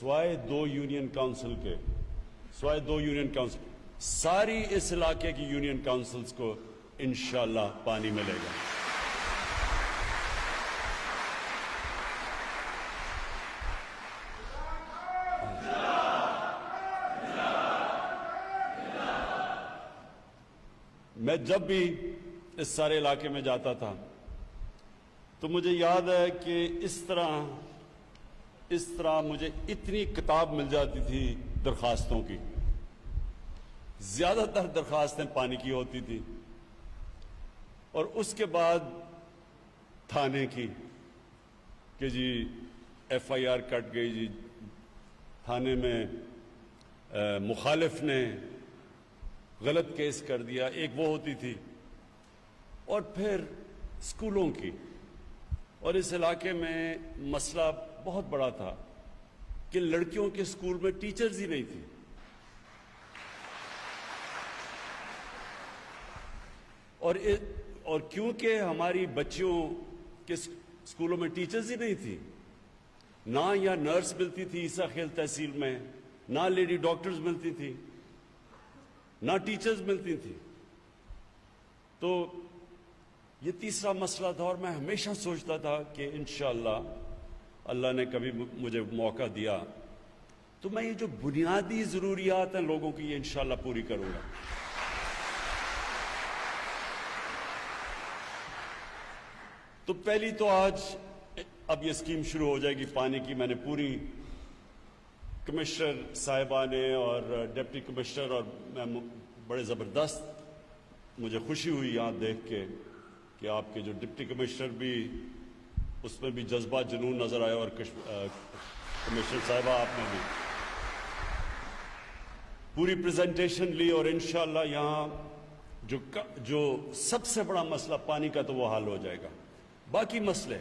سوائے دو union council ساری اس علاقے کی یونین کاؤنسلز کو انشاءاللہ پانی ملے گا. میں جب بھی اس سارے علاقے میں جاتا تھا تو مجھے یاد ہے کہ اس طرح مجھے اتنی کتاب مل جاتی تھی درخواستوں کی. زیادہ تر درخواستیں پانی کی ہوتی تھی اور اس کے بعد تھانے کی کہ جی ایف آئی آر کٹ گئی، جی تھانے میں مخالف نے غلط کیس کر دیا، ایک وہ ہوتی تھی. اور پھر اسکولوں کی، اور اس علاقے میں مسئلہ بہت بڑا تھا کہ لڑکیوں کے اسکول میں ٹیچرز ہی نہیں تھی. اور کیونکہ ہماری بچیوں کے اسکولوں میں ٹیچرز ہی نہیں تھی، نہ یا نرس ملتی تھی عیسیٰ خیل تحصیل میں، نہ لیڈی ڈاکٹرز ملتی تھی، نہ ٹیچرز ملتی تھی. تو یہ تیسرا مسئلہ تھا اور میں ہمیشہ سوچتا تھا کہ انشاءاللہ اللہ نے کبھی مجھے موقع دیا تو میں یہ جو بنیادی ضروریات ہیں لوگوں کی یہ انشاءاللہ پوری کروں گا. تو پہلی تو آج اب یہ اسکیم شروع ہو جائے گی پانی کی. میں نے پوری کمشنر صاحبہ نے اور ڈپٹی کمشنر، اور میں بڑے زبردست مجھے خوشی ہوئی یہاں دیکھ کے کہ آپ کے جو ڈپٹی کمشنر بھی اس میں بھی جذبہ جنون نظر آیا، اور کمشنر صاحبہ آپ نے بھی پوری پریزنٹیشن لی. اور انشاءاللہ یہاں جو سب سے بڑا مسئلہ پانی کا تو وہ حل ہو جائے گا. باقی مسئلے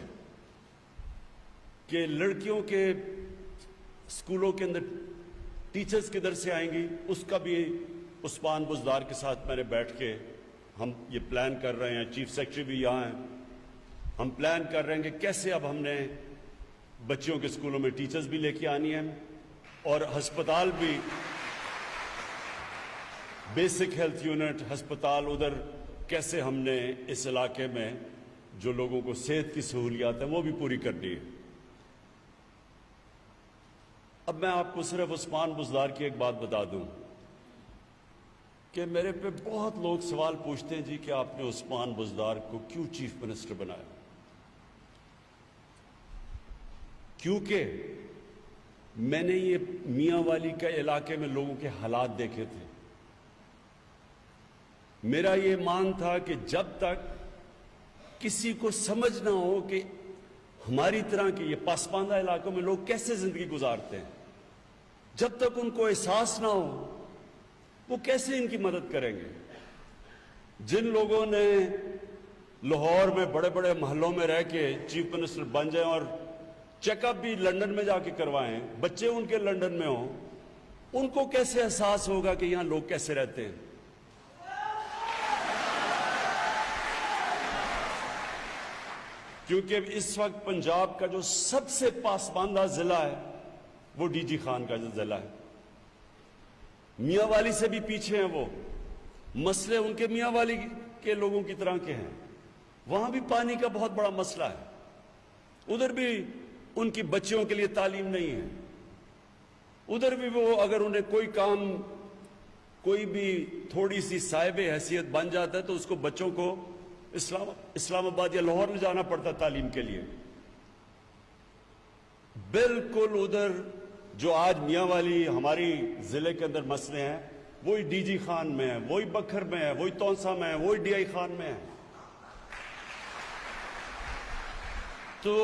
کہ لڑکیوں کے اسکولوں کے اندر ٹیچرز کدھر سے آئیں گی، اس کا بھی عثمان بزدار کے ساتھ میں نے بیٹھ کے ہم یہ پلان کر رہے ہیں. چیف سیکرٹری بھی یہاں ہیں. ہم پلان کر رہے ہیں کہ کیسے اب ہم نے بچیوں کے اسکولوں میں ٹیچرز بھی لے کے آنی ہیں، اور ہسپتال بھی، بیسک ہیلتھ یونٹ ہسپتال ادھر کیسے ہم نے اس علاقے میں جو لوگوں کو صحت کی سہولیات ہیں وہ بھی پوری کرنی ہے. اب میں آپ کو صرف عثمان بزدار کی ایک بات بتا دوں کہ میرے پہ بہت لوگ سوال پوچھتے ہیں جی کہ آپ نے عثمان بزدار کو کیوں چیف منسٹر بنایا؟ کیونکہ میں نے یہ میاں والی کے علاقے میں لوگوں کے حالات دیکھے تھے. میرا یہ مان تھا کہ جب تک کسی کو سمجھ نہ ہو کہ ہماری طرح کے یہ پسماندہ علاقوں میں لوگ کیسے زندگی گزارتے ہیں، جب تک ان کو احساس نہ ہو وہ کیسے ان کی مدد کریں گے. جن لوگوں نے لاہور میں بڑے بڑے محلوں میں رہ کے چیف منسٹر بن جائیں اور چیک اپ بھی لندن میں جا کے کروائیں، بچے ان کے لندن میں ہوں، ان کو کیسے احساس ہوگا کہ یہاں لوگ کیسے رہتے ہیں. کیونکہ اس وقت پنجاب کا جو سب سے پسماندہ ضلع ہے وہ ڈی جی خان کا ضلع ہے. میاں والی سے بھی پیچھے ہیں وہ. مسئلے ان کے میاں والی کے لوگوں کی طرح کے ہیں. وہاں بھی پانی کا بہت بڑا مسئلہ ہے. ادھر بھی ان کی بچیوں کے لیے تعلیم نہیں ہے. ادھر بھی وہ اگر انہیں کوئی کام، کوئی بھی تھوڑی سی صاحب حیثیت بن جاتا ہے تو اس کو بچوں کو اسلام آباد یا لاہور میں جانا پڑتا تعلیم کے لیے. بالکل ادھر جو آج میاں والی ہماری ضلع کے اندر مسئلے ہیں وہی ڈی جی خان میں ہیں، وہی بکھر میں ہیں، وہی تونسا میں ہیں، وہی ڈی آئی خان میں ہیں. تو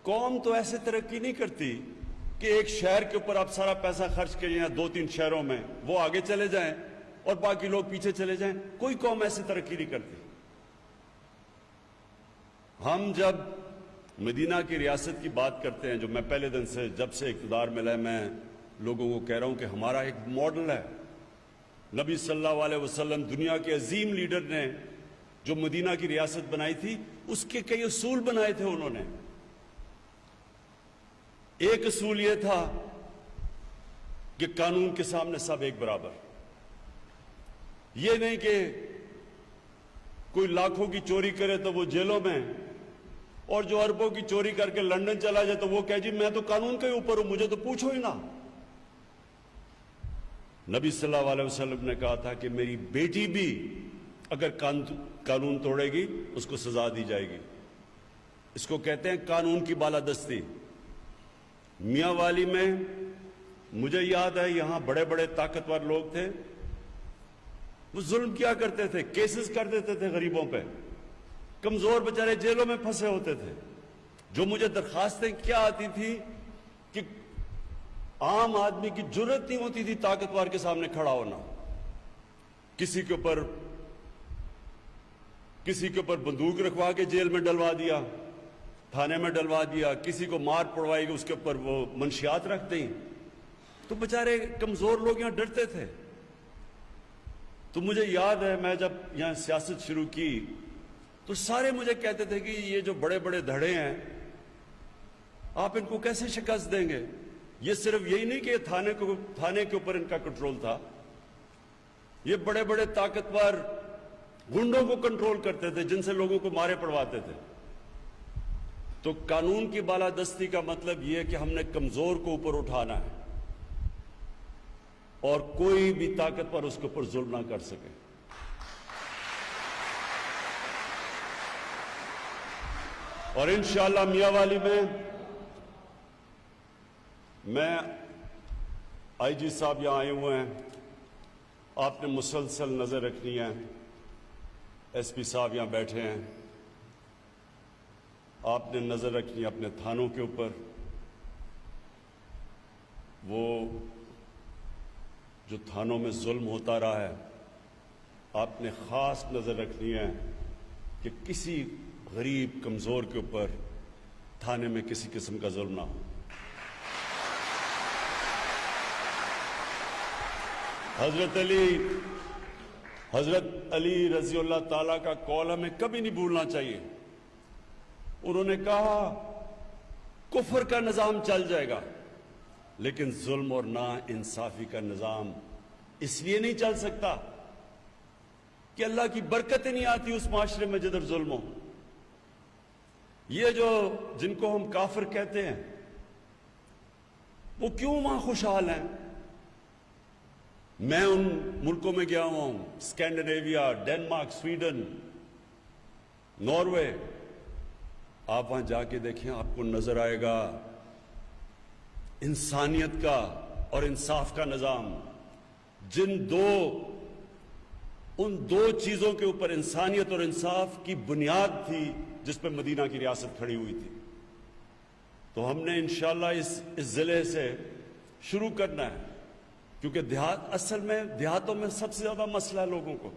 قوم تو ایسے ترقی نہیں کرتی کہ ایک شہر کے اوپر آپ سارا پیسہ خرچ کریں یا 2-3 شہروں میں وہ آگے چلے جائیں اور باقی لوگ پیچھے چلے جائیں. کوئی قوم ایسے ترقی نہیں کرتی. ہم جب مدینہ کی ریاست کی بات کرتے ہیں، جو میں پہلے دن سے جب سے اقتدار ملا ہے میں لوگوں کو کہہ رہا ہوں کہ ہمارا ایک ماڈل ہے. نبی صلی اللہ علیہ وسلم دنیا کے عظیم لیڈر نے جو مدینہ کی ریاست بنائی تھی اس کے کئی اصول بنائے تھے انہوں نے. ایک اصول یہ تھا کہ قانون کے سامنے سب ایک برابر. یہ نہیں کہ کوئی لاکھوں کی چوری کرے تو وہ جیلوں میں، اور جو اربوں کی چوری کر کے لندن چلا جائے تو وہ کہے جی میں تو قانون کے اوپر ہوں، مجھے تو پوچھو ہی نہ. نبی صلی اللہ علیہ وسلم نے کہا تھا کہ میری بیٹی بھی اگر قانون توڑے گی اس کو سزا دی جائے گی. اس کو کہتے ہیں قانون کی بالادستی. میاں والی میں مجھے یاد ہے یہاں بڑے بڑے طاقتور لوگ تھے، وہ ظلم کیا کرتے تھے، کیسز کر دیتے تھے غریبوں پہ. کمزور بیچارے جیلوں میں پھنسے ہوتے تھے. جو مجھے درخواستیں کیا آتی تھی کہ عام آدمی کی جرت نہیں ہوتی تھی طاقتور کے سامنے کھڑا ہونا. کسی کے اوپر بندوق رکھوا کے جیل میں ڈلوا دیا، تھانے میں ڈلوا دیا، کسی کو مار پڑوائی گی اس کے اوپر وہ منشیات رکھ دیں. تو بیچارے کمزور لوگ یہاں ڈرتے تھے. تو مجھے یاد ہے میں جب یہاں سیاست شروع کی تو سارے مجھے کہتے تھے کہ یہ جو بڑے بڑے دھڑے ہیں آپ ان کو کیسے شکست دیں گے. یہ صرف یہی نہیں کہ تھانے کے اوپر ان کا کنٹرول تھا، یہ بڑے بڑے طاقتور گنڈوں کو کنٹرول کرتے تھے جن سے لوگوں کو مارے پڑواتے تھے. تو قانون کی بالادستی کا مطلب یہ ہے کہ ہم نے کمزور کو اوپر اٹھانا ہے اور کوئی بھی طاقتور اس کے اوپر ظلم نہ کر سکے. اور انشاءاللہ میاں والی میں آئی جی صاحب یہاں آئے ہوئے ہیں، آپ نے مسلسل نظر رکھنی ہے. ایس پی صاحب یہاں بیٹھے ہیں، آپ نے نظر رکھنی ہے اپنے تھانوں کے اوپر. وہ جو تھانوں میں ظلم ہوتا رہا ہے آپ نے خاص نظر رکھنی ہے کہ کسی غریب کمزور کے اوپر تھانے میں کسی قسم کا ظلم نہ ہو. حضرت علی رضی اللہ تعالیٰ کا قول ہمیں کبھی نہیں بھولنا چاہیے. انہوں نے کہا کفر کا نظام چل جائے گا لیکن ظلم اور نا انصافی کا نظام اس لیے نہیں چل سکتا کہ اللہ کی برکتیں نہیں آتی اس معاشرے میں جدھر ظلم ہو. یہ جو جن کو ہم کافر کہتے ہیں وہ کیوں وہاں خوشحال ہیں؟ میں ان ملکوں میں گیا ہوں، اسکینڈینیویا، ڈینمارک، سویڈن، ناروے. آپ وہاں جا کے دیکھیں آپ کو نظر آئے گا انسانیت کا اور انصاف کا نظام. ان دو چیزوں کے اوپر انسانیت اور انصاف کی بنیاد تھی جس پہ مدینہ کی ریاست کھڑی ہوئی تھی. تو ہم نے انشاءاللہ اس ضلع سے شروع کرنا ہے کیونکہ اصل میں دیہاتوں میں سب سے زیادہ مسئلہ ہے لوگوں کو.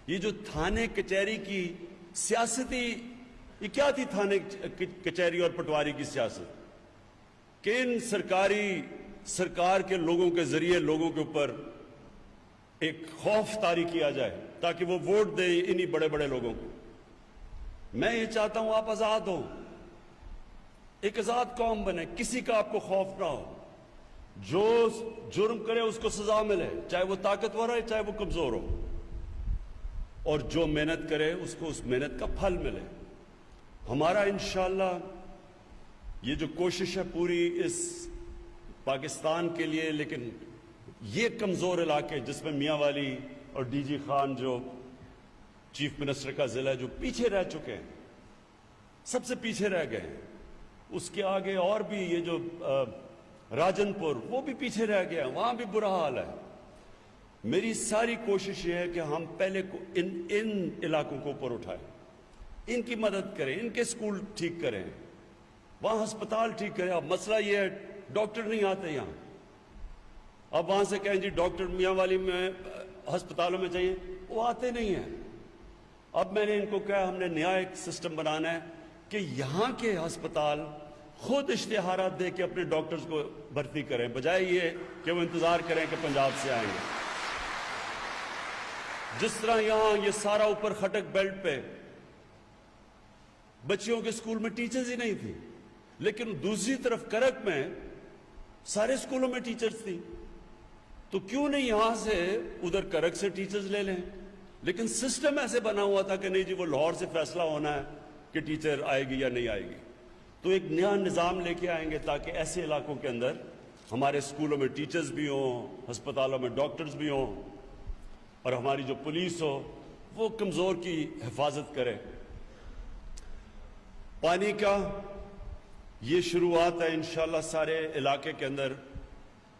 یہ جو تھانے کچہری کی سیاستی، یہ کیا تھی تھانے کچہری اور پٹواری کی سیاست کہ ان سرکار کے لوگوں کے ذریعے لوگوں کے اوپر ایک خوف طاری کیا جائے تاکہ وہ ووٹ دیں انہی بڑے بڑے لوگوں کو. میں یہ چاہتا ہوں آپ آزاد ہوں، ایک آزاد قوم بنے، کسی کا آپ کو خوف نہ ہو. جو جرم کرے اس کو سزا ملے، چاہے وہ طاقتور ہے چاہے وہ کمزور ہو، اور جو محنت کرے اس کو اس محنت کا پھل ملے. ہمارا انشاءاللہ یہ جو کوشش ہے پوری اس پاکستان کے لیے، لیکن یہ کمزور علاقے جس میں میاں والی اور ڈی جی خان جو چیف منسٹر کا ضلع ہے جو پیچھے رہ چکے ہیں، سب سے پیچھے رہ گئے ہیں. اس کے آگے اور بھی یہ جو راجن پور وہ بھی پیچھے رہ گیا، وہاں بھی برا حال ہے. میری ساری کوشش یہ ہے کہ ہم پہلے ان علاقوں کو اوپر اٹھائیں، ان کی مدد کریں، ان کے سکول ٹھیک کریں، وہاں ہسپتال ٹھیک کریں. اب مسئلہ یہ ہے ڈاکٹر نہیں آتے یہاں. اب وہاں سے کہیں جی ڈاکٹر میاں والی میں ہسپتالوں میں چاہیے، وہ آتے نہیں ہیں. اب میں نے ان کو کہا ہم نے نیا ایک سسٹم بنانا ہے کہ یہاں کے ہسپتال خود اشتہارات دے کے اپنے ڈاکٹرز کو بھرتی کریں، بجائے یہ کہ وہ انتظار کریں کہ پنجاب سے آئیں گے. جس طرح یہاں یہ سارا اوپر خٹک بیلٹ پہ بچیوں کے سکول میں ٹیچرز ہی نہیں تھی. لیکن دوسری طرف کرک میں سارے اسکولوں میں ٹیچرز تھی، تو کیوں نہیں یہاں سے ادھر کرک سے ٹیچرز لے لیں؟ لیکن سسٹم ایسے بنا ہوا تھا کہ نہیں جی وہ لاہور سے فیصلہ ہونا ہے کہ ٹیچر آئے گی یا نہیں آئے گی. تو ایک نیا نظام لے کے آئیں گے تاکہ ایسے علاقوں کے اندر ہمارے اسکولوں میں ٹیچرز بھی ہوں، ہسپتالوں میں ڈاکٹرز بھی ہوں، اور ہماری جو پولیس ہو وہ کمزور کی حفاظت کرے. پانی کا یہ شروعات ہے انشاءاللہ. سارے علاقے کے اندر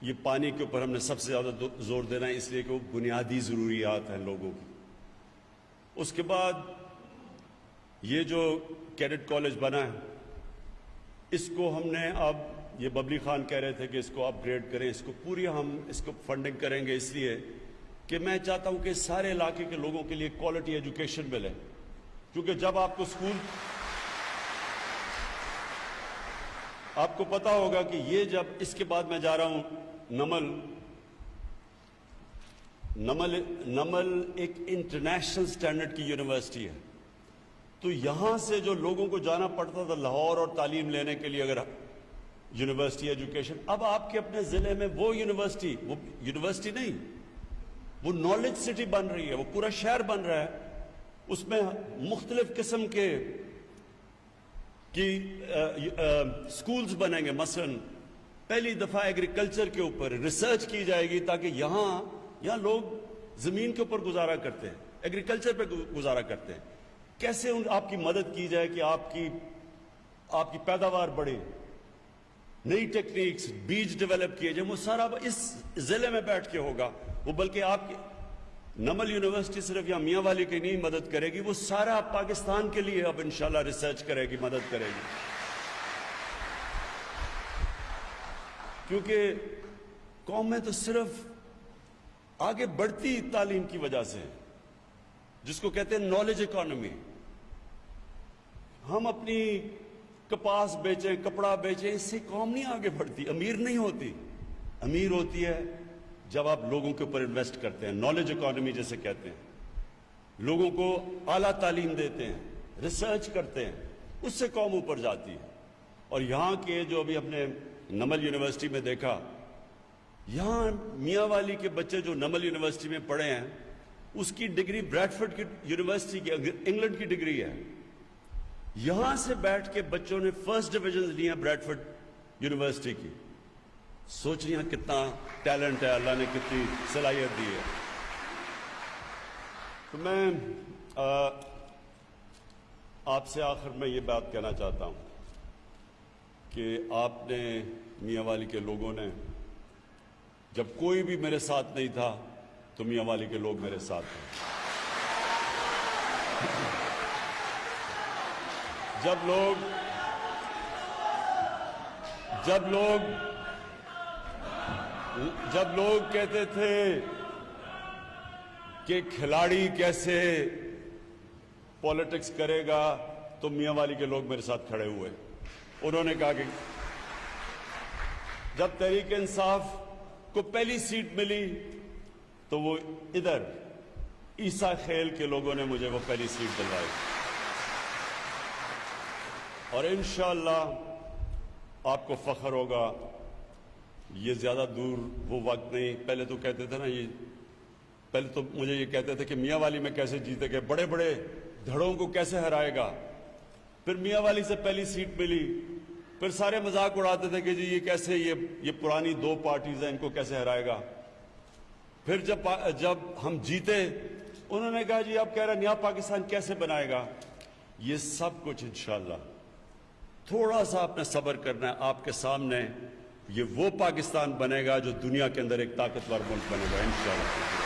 یہ پانی کے اوپر ہم نے سب سے زیادہ زور دینا ہے، اس لیے کہ وہ بنیادی ضروریات ہیں لوگوں کی. اس کے بعد یہ جو کیڈٹ کالج بنا ہے اس کو ہم نے اب، یہ ببلی خان کہہ رہے تھے کہ اس کو اپ گریڈ کریں، اس کو پوری ہم اس کو فنڈنگ کریں گے، اس لیے کہ میں چاہتا ہوں کہ سارے علاقے کے لوگوں کے لیے کوالٹی ایجوکیشن ملے. کیونکہ جب آپ کو اسکول، آپ کو پتا ہوگا کہ یہ جب اس کے بعد میں جا رہا ہوں نمل ایک انٹرنیشنل سٹینڈرڈ کی یونیورسٹی ہے، تو یہاں سے جو لوگوں کو جانا پڑتا تھا لاہور اور تعلیم لینے کے لیے اگر یونیورسٹی ایجوکیشن، اب آپ کے اپنے ضلع میں وہ یونیورسٹی نہیں، وہ نالج سٹی بن رہی ہے، وہ پورا شہر بن رہا ہے. اس میں مختلف قسم کے سکولز بنیں گے. مثلا پہلی دفعہ ایگریکلچر کے اوپر ریسرچ کی جائے گی تاکہ یہاں لوگ زمین کے اوپر گزارا کرتے ہیں، ایگریکلچر پہ گزارا کرتے ہیں، کیسے آپ کی مدد کی جائے کہ آپ کی پیداوار بڑھے، نئی ٹیکنیکس، بیج ڈیولپ کیے جائیں. وہ سارا اس ضلع میں بیٹھ کے ہوگا. وہ بلکہ آپ کی نمل یونیورسٹی صرف یا میاں والی کی نہیں مدد کرے گی، وہ سارا پاکستان کے لیے اب انشاءاللہ ریسرچ کرے گی، مدد کرے گی. کیونکہ قومیں تو صرف آگے بڑھتی تعلیم کی وجہ سے، جس کو کہتے ہیں نالج اکانومی. ہم اپنی کپاس بیچیں، کپڑا بیچیں، اس سے قوم نہیں آگے بڑھتی، امیر نہیں ہوتی. امیر ہوتی ہے جب آپ لوگوں کے اوپر انویسٹ کرتے ہیں، نالج اکانومی جیسے کہتے ہیں، لوگوں کو اعلیٰ تعلیم دیتے ہیں، ریسرچ کرتے ہیں، اس سے قوم اوپر جاتی ہے. اور یہاں کے جو ابھی ہم نے نمل یونیورسٹی میں دیکھا، یہاں میاں والی کے بچے جو نمل یونیورسٹی میں پڑھے ہیں، اس کی ڈگری بریڈفورڈ کی یونیورسٹی کی، انگلینڈ کی ڈگری ہے. یہاں سے بیٹھ کے بچوں نے فرسٹ ڈویژن لی ہیں بریڈفورڈ یونیورسٹی کی. سوچ رہی ہیں کتنا ٹیلنٹ ہے، اللہ نے کتنی صلاحیت دی ہے. تو میں آپ سے آخر میں یہ بات کہنا چاہتا ہوں کہ آپ نے، میاں والی کے لوگوں نے، جب کوئی بھی میرے ساتھ نہیں تھا تو میاں والی کے لوگ میرے ساتھ ہیں. جب لوگ کہتے تھے کہ کھلاڑی کیسے پالیٹکس کرے گا، تو میاں والی کے لوگ میرے ساتھ کھڑے ہوئے. انہوں نے کہا کہ جب تحریک انصاف کو پہلی سیٹ ملی تو وہ ادھر عیسیٰ خیل کے لوگوں نے مجھے وہ پہلی سیٹ دلوائی. اور انشاءاللہ آپ کو فخر ہوگا. یہ زیادہ دور وہ وقت نہیں. پہلے تو کہتے تھے نا، پہلے تو مجھے یہ کہتے تھے کہ میاں والی میں کیسے جیتے گے، بڑے بڑے دھڑوں کو کیسے ہرائے گا. پھر میاں والی سے پہلی سیٹ ملی، پھر سارے مذاق اڑاتے تھے کہ جی یہ کیسے، یہ پرانی دو پارٹیز ہیں، ان کو کیسے ہرائے گا. پھر جب ہم جیتے، انہوں نے کہا جی آپ کہہ رہے ہیں نیا پاکستان کیسے بنائے گا. یہ سب کچھ انشاءاللہ تھوڑا سا آپ نے صبر کرنا ہے. آپ کے سامنے یہ وہ پاکستان بنے گا جو دنیا کے اندر ایک طاقتور ملک بنے گا انشاءاللہ.